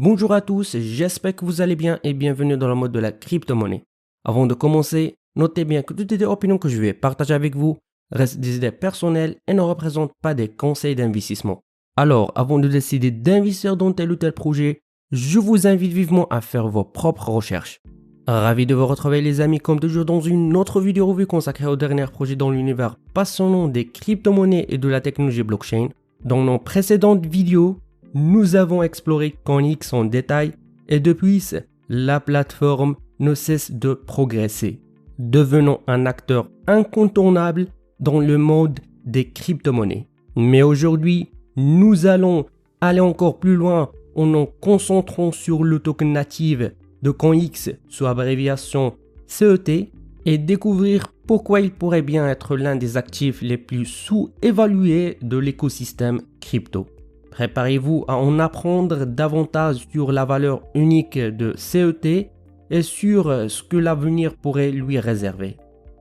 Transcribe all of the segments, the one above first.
Bonjour à tous, j'espère que vous allez bien et bienvenue dans le mode de la crypto-monnaie. Avant de commencer, notez bien que toutes les opinions que je vais partager avec vous restent des idées personnelles et ne représentent pas des conseils d'investissement. Alors, avant de décider d'investir dans tel ou tel projet, je vous invite vivement à faire vos propres recherches. Ravi de vous retrouver les amis comme toujours dans une autre vidéo revue consacrée au dernier projet dans l'univers passionnant des crypto-monnaies et de la technologie blockchain. Dans nos précédentes vidéos, nous avons exploré CoinX en détail et depuis, la plateforme ne cesse de progresser, devenant un acteur incontournable dans le monde des crypto-monnaies. Mais aujourd'hui, nous allons aller encore plus loin en nous concentrant sur le token natif de CoinX sous abréviation CET et découvrir pourquoi il pourrait bien être l'un des actifs les plus sous-évalués de l'écosystème crypto. Préparez-vous à en apprendre davantage sur la valeur unique de CET et sur ce que l'avenir pourrait lui réserver.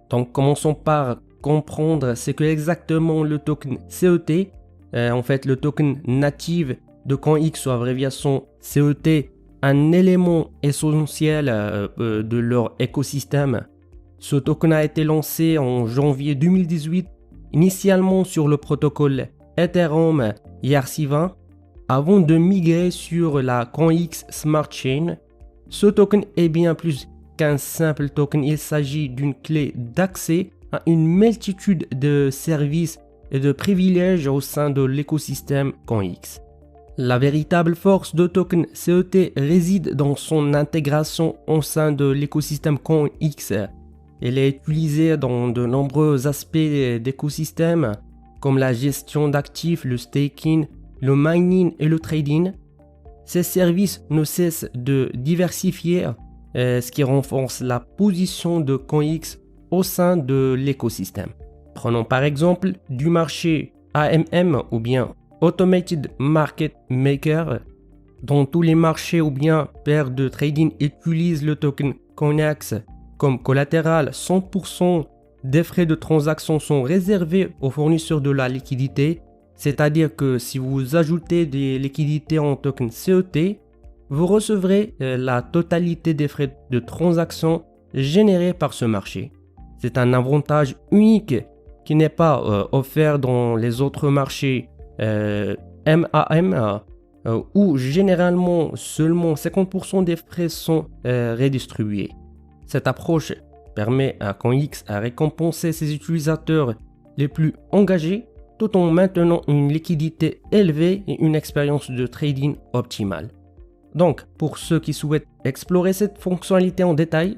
Donc commençons par comprendre ce que exactement le token CET. Le token natif de CoinX sous abréviation CET, un élément essentiel de leur écosystème. Ce token a été lancé en janvier 2018, initialement sur le protocole Ethereum ERC20, avant de migrer sur la CoinX Smart Chain. Ce token est bien plus qu'un simple token, il s'agit d'une clé d'accès à une multitude de services et de privilèges au sein de l'écosystème CoinX. La véritable force de token CET réside dans son intégration au sein de l'écosystème CoinX. Elle est utilisée dans de nombreux aspects d'écosystème, comme la gestion d'actifs, le staking, le mining et le trading. Ces services ne cessent de diversifier, ce qui renforce la position de CoinX au sein de l'écosystème. Prenons par exemple du marché AMM ou bien Automated Market Maker. Dans tous les marchés ou bien paires de trading utilisent le token CoinX comme collatéral. 100% des frais de transaction sont réservés aux fournisseurs de la liquidité, c'est-à-dire que si vous ajoutez des liquidités en token CET, vous recevrez la totalité des frais de transaction générés par ce marché. C'est un avantage unique qui n'est pas offert dans les autres marchés MAM où généralement seulement 50% des frais sont redistribués. Cette approche permet à CoinX à récompenser ses utilisateurs les plus engagés tout en maintenant une liquidité élevée et une expérience de trading optimale. Donc, pour ceux qui souhaitent explorer cette fonctionnalité en détail,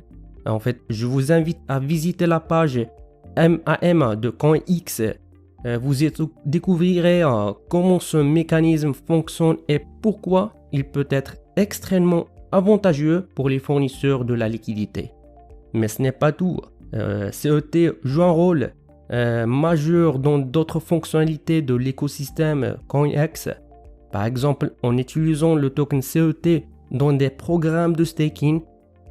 je vous invite à visiter la page MAM de CoinX. Vous y découvrirez comment ce mécanisme fonctionne et pourquoi il peut être extrêmement avantageux pour les fournisseurs de la liquidité. Mais ce n'est pas tout. CET joue un rôle majeur dans d'autres fonctionnalités de l'écosystème CoinX. Par exemple, en utilisant le token CET dans des programmes de staking,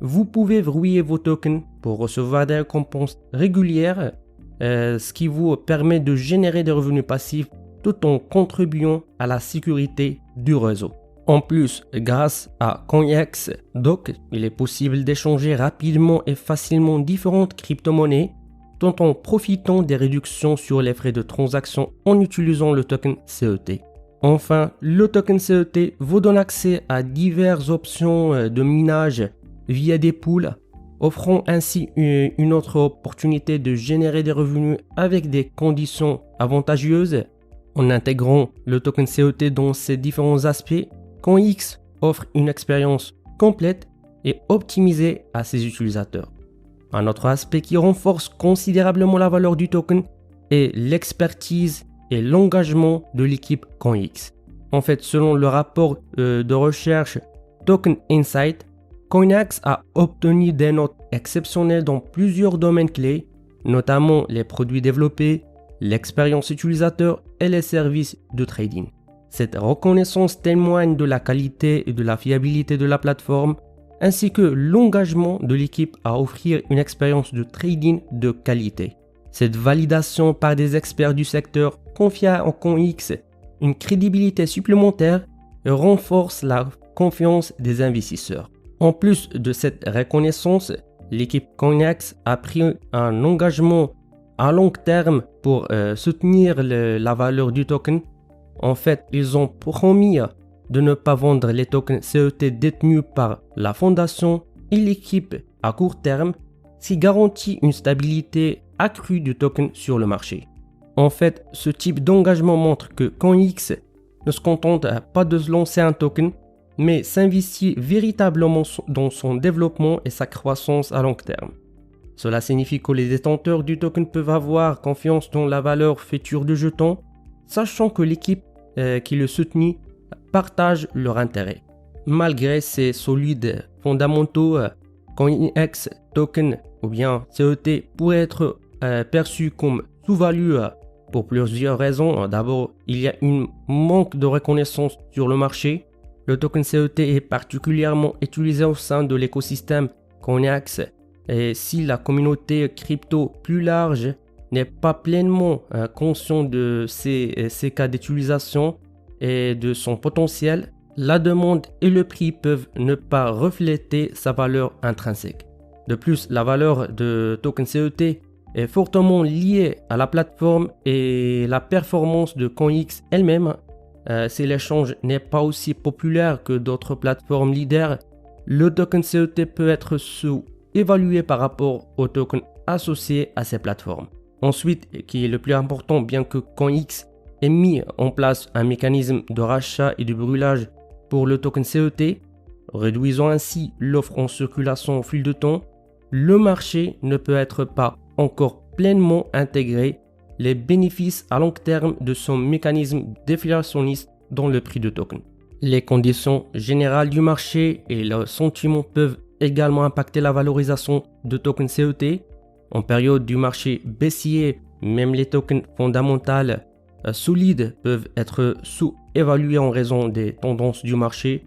vous pouvez verrouiller vos tokens pour recevoir des récompenses régulières, ce qui vous permet de générer des revenus passifs tout en contribuant à la sécurité du réseau. En plus, grâce à CoinX Doc, il est possible d'échanger rapidement et facilement différentes crypto-monnaies tout en profitant des réductions sur les frais de transaction en utilisant le token CET. Enfin, le token CET vous donne accès à diverses options de minage via des pools, offrant ainsi une autre opportunité de générer des revenus avec des conditions avantageuses. En intégrant le token CET dans ses différents aspects, CoinX offre une expérience complète et optimisée à ses utilisateurs. Un autre aspect qui renforce considérablement la valeur du token est l'expertise et l'engagement de l'équipe CoinX. Selon le rapport de recherche Token Insight, CoinX a obtenu des notes exceptionnelles dans plusieurs domaines clés, notamment les produits développés, l'expérience utilisateur et les services de trading. Cette reconnaissance témoigne de la qualité et de la fiabilité de la plateforme, ainsi que l'engagement de l'équipe à offrir une expérience de trading de qualité. Cette validation par des experts du secteur confie en CoinX une crédibilité supplémentaire et renforce la confiance des investisseurs. En plus de cette reconnaissance, l'équipe CoinEx a pris un engagement à long terme pour soutenir la valeur du token. En fait, ils ont promis de ne pas vendre les tokens CET détenus par la fondation et l'équipe à court terme, ce qui garantit une stabilité accrue du token sur le marché. En fait, ce type d'engagement montre que CoinEx ne se contente pas de se lancer un token, mais s'investit véritablement dans son développement et sa croissance à long terme. Cela signifie que les détenteurs du token peuvent avoir confiance dans la valeur future du jeton, sachant que l'équipe qui le soutenait partage leur intérêt. Malgré ces solides fondamentaux, CoinEx token ou bien CET pourrait être perçu comme sous-value pour plusieurs raisons. D'abord, il y a un manque de reconnaissance sur le marché. Le token CET est particulièrement utilisé au sein de l'écosystème CoinEx et si la communauté crypto plus large n'est pas pleinement consciente de ces cas d'utilisation et de son potentiel, la demande et le prix peuvent ne pas refléter sa valeur intrinsèque. De plus, la valeur de token CET est fortement liée à la plateforme et la performance de CoinEx elle-même. Si l'échange n'est pas aussi populaire que d'autres plateformes leaders, le token CET peut être sous-évalué par rapport aux tokens associés à ces plateformes. Ensuite, qui est le plus important, bien que CoinEx ait mis en place un mécanisme de rachat et de brûlage pour le token CET, réduisant ainsi l'offre en circulation au fil du temps, le marché ne peut être pas encore pleinement intégré les bénéfices à long terme de son mécanisme déflationniste dans le prix du token. Les conditions générales du marché et le sentiment peuvent également impacter la valorisation de tokens CET. En période du marché baissier, même les tokens fondamentaux solides peuvent être sous-évalués en raison des tendances du marché.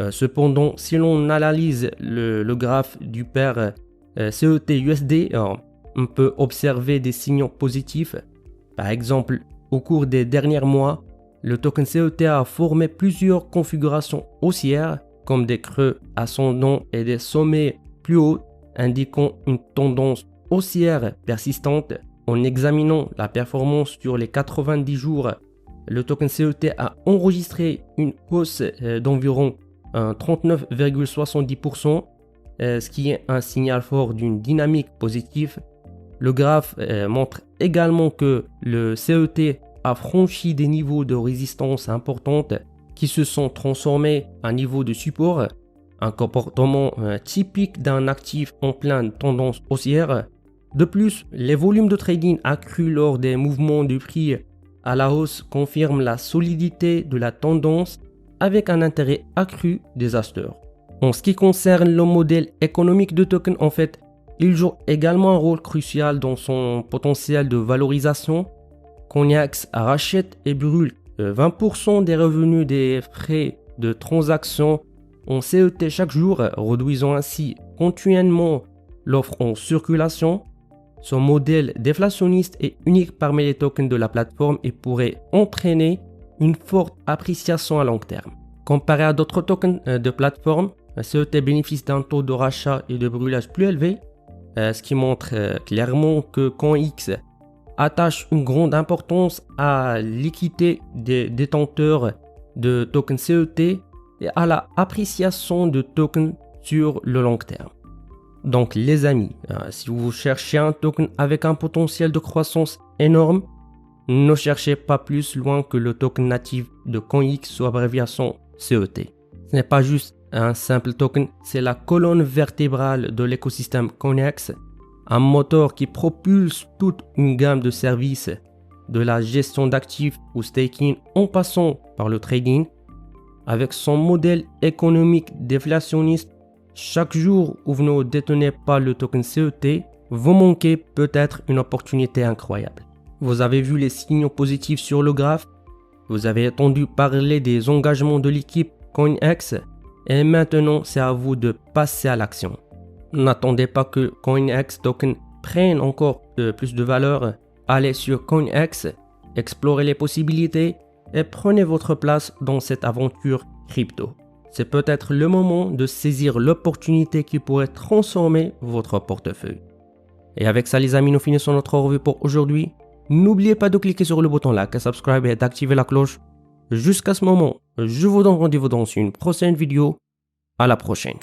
Cependant, si l'on analyse le graphe du pair CET-USD, on peut observer des signaux positifs. Par exemple, au cours des derniers mois, le token CET a formé plusieurs configurations haussières comme des creux ascendants et des sommets plus hauts, indiquant une tendance haussière persistante. En examinant la performance sur les 90 jours, le token CET a enregistré une hausse d'environ 39,70%, ce qui est un signal fort d'une dynamique positive. Le graphe montre également que le CET a franchi des niveaux de résistance importantes qui se sont transformés en niveau de support, un comportement typique d'un actif en pleine tendance haussière. De plus, les volumes de trading accrus lors des mouvements du prix à la hausse confirment la solidité de la tendance avec un intérêt accru des acheteurs. En ce qui concerne le modèle économique de token, en fait, il joue également un rôle crucial dans son potentiel de valorisation. CoinEx rachète et brûle 20% des revenus des frais de transaction en CET chaque jour, réduisant ainsi continuellement l'offre en circulation. Son modèle déflationniste est unique parmi les tokens de la plateforme et pourrait entraîner une forte appréciation à long terme. Comparé à d'autres tokens de plateforme, CET bénéficie d'un taux de rachat et de brûlage plus élevé, ce qui montre clairement que CoinEx attache une grande importance à l'équité des détenteurs de tokens CET et à la appréciation de tokens sur le long terme. Donc les amis, si vous cherchez un token avec un potentiel de croissance énorme, ne cherchez pas plus loin que le token natif de CoinEx sous abréviation CET. Ce n'est pas juste un simple token, c'est la colonne vertébrale de l'écosystème CoinEx, un moteur qui propulse toute une gamme de services, de la gestion d'actifs au staking en passant par le trading. Avec son modèle économique déflationniste, chaque jour où vous ne détenez pas le token CET, vous manquez peut-être une opportunité incroyable. Vous avez vu les signaux positifs sur le graphe, vous avez entendu parler des engagements de l'équipe CoinEx et maintenant c'est à vous de passer à l'action. N'attendez pas que CoinEx token prenne encore plus de valeur. Allez sur CoinEx, explorez les possibilités et prenez votre place dans cette aventure crypto. c'est peut-être le moment de saisir l'opportunité qui pourrait transformer votre portefeuille. Et avec ça les amis, nous finissons notre revue pour aujourd'hui. N'oubliez pas de cliquer sur le bouton like et subscribe et d'activer la cloche. Jusqu'à ce moment, je vous donne rendez-vous dans une prochaine vidéo. À la prochaine.